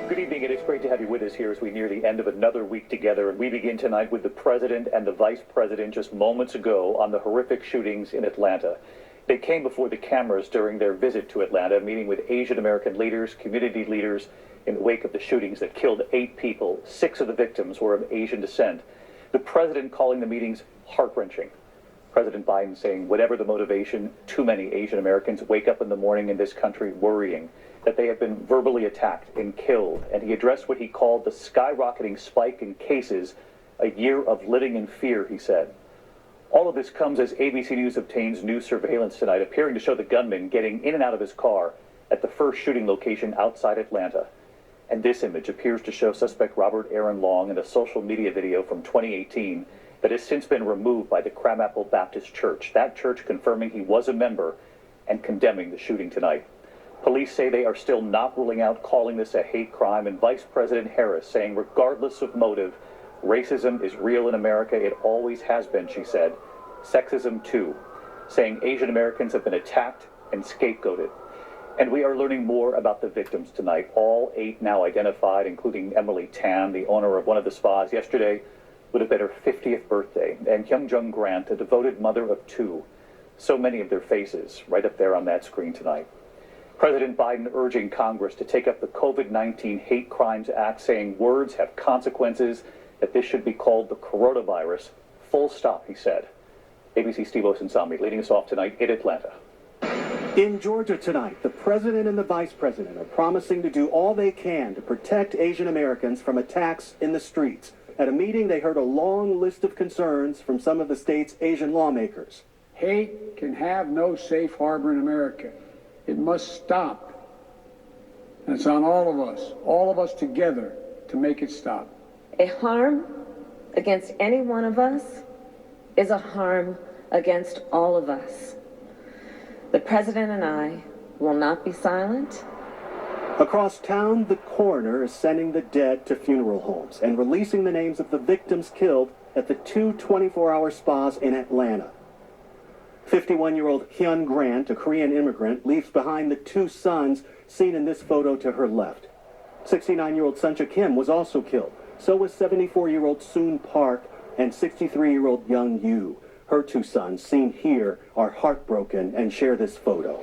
Good evening. It is great to have you with us here as we near the end of another week together. And we begin tonight with the president and the vice president just moments ago on the horrific shootings in Atlanta. They came before the cameras during their visit to Atlanta, meeting with Asian American leaders, community leaders in the wake of the shootings that killed 8 people. 6 of the victims were of Asian descent. The president calling the meetings heart-wrenching. President Biden saying whatever the motivation, too many Asian Americans wake up in the morning in this country worrying that they have been verbally attacked and killed. And he addressed what he called the skyrocketing spike in cases, a year of living in fear, he said. All of this comes as ABC News obtains new surveillance tonight, appearing to show the gunman getting in and out of his car at the first shooting location outside Atlanta. And this image appears to show suspect Robert Aaron Long in a social media video from 2018 that has since been removed by the Crabapple Baptist Church. That church confirming he was a member and condemning the shooting tonight. Police say they are still not ruling out calling this a hate crime, and Vice President Harris saying regardless of motive, racism is real in America. It always has been, she said. Sexism too, saying Asian Americans have been attacked and scapegoated. And we are learning more about the victims tonight. All 8 now identified, including Emily Tan, the owner of one of the spas. Yesterday would have been her 50th birthday. And Hyung Jung Grant, a devoted mother of 2. So many of their faces right up there on that screen tonight. President Biden urging Congress to take up the COVID-19 Hate Crimes Act, saying words have consequences, that this should be called the coronavirus. Full stop, he said. ABC Steve Osunsami leading us off tonight in Atlanta. In Georgia tonight, the president and the vice president are promising to do all they can to protect Asian Americans from attacks in the streets. At a meeting, they heard a long list of concerns from some of the state's Asian lawmakers. Hate can have no safe harbor in America. It must stop. And it's on all of us together, to make it stop. A harm against any one of us is a harm against all of us. The president and I will not be silent. Across town, the coroner is sending the dead to funeral homes and releasing the names of the victims killed at the 2 24-hour spas in Atlanta. 51-year-old Hyun Grant, a Korean immigrant, leaves behind the 2 sons seen in this photo to her left. 69-year-old Suncha Kim was also killed. So was 74-year-old Soon Park and 63-year-old Young Yu. Her 2 sons, seen here, are heartbroken and share this photo.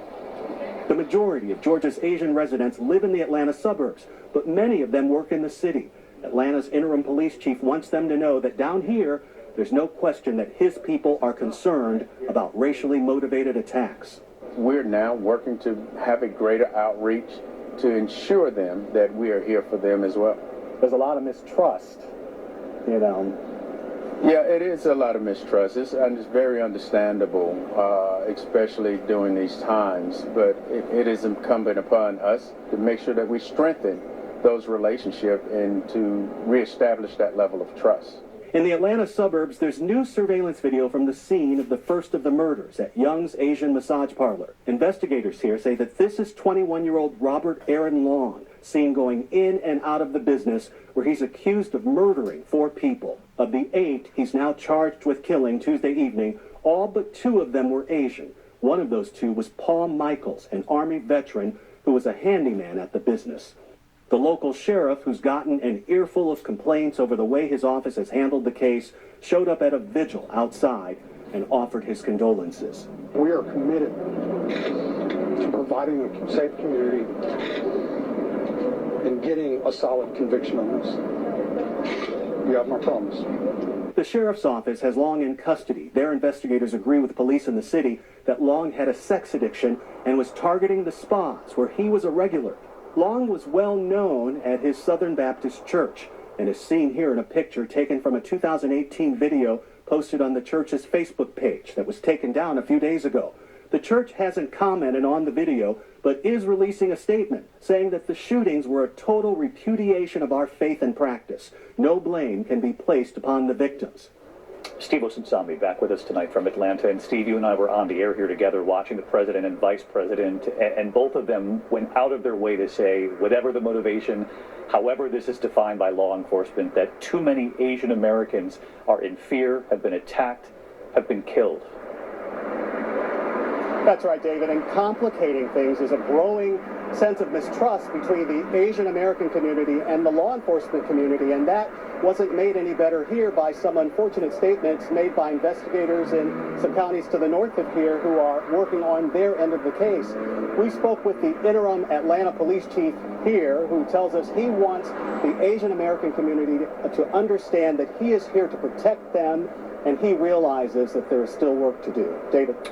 The majority of Georgia's Asian residents live in the Atlanta suburbs, but many of them work in the city. Atlanta's interim police chief wants them to know that down here, there's no question that his people are concerned about racially motivated attacks. We're now working to have a greater outreach to ensure them that we are here for them as well. There's a lot of mistrust, you know. Yeah, it is a lot of mistrust. It's very understandable, especially during these times. But it is incumbent upon us to make sure that we strengthen those relationships and to reestablish that level of trust. In the Atlanta suburbs, there's new surveillance video from the scene of the first of the murders at Young's Asian massage parlor. Investigators here say that this is 21-year-old Robert Aaron Long, seen going in and out of the business where he's accused of murdering 4 people. Of the 8 he's now charged with killing Tuesday evening, all but 2 of them were Asian. One of those 2 was Paul Michaels, an Army veteran who was a handyman at the business. The local sheriff, who's gotten an earful of complaints over the way his office has handled the case, showed up at a vigil outside and offered his condolences. We are committed to providing a safe community and getting a solid conviction on this. You have my promise. The sheriff's office has Long in custody. Their investigators agree with police in the city that Long had a sex addiction and was targeting the spas where he was a regular. Long was well known at his Southern Baptist church and is seen here in a picture taken from a 2018 video posted on the church's Facebook page that was taken down a few days ago. The church hasn't commented on the video, but is releasing a statement saying that the shootings were a total repudiation of our faith and practice. No blame can be placed upon the victims. Steve Osunsami back with us tonight from Atlanta. And Steve, you and I were on the air here together watching the president and vice president, and both of them went out of their way to say, whatever the motivation, however this is defined by law enforcement, that too many Asian Americans are in fear, have been attacked, have been killed. That's right, David. And complicating things is a growing sense of mistrust between the Asian American community and the law enforcement community, and that wasn't made any better here by some unfortunate statements made by investigators in some counties to the north of here who are working on their end of the case. We spoke with the interim Atlanta police chief here, who tells us he wants the Asian American community to understand that he is here to protect them, and he realizes that there is still work to do. David.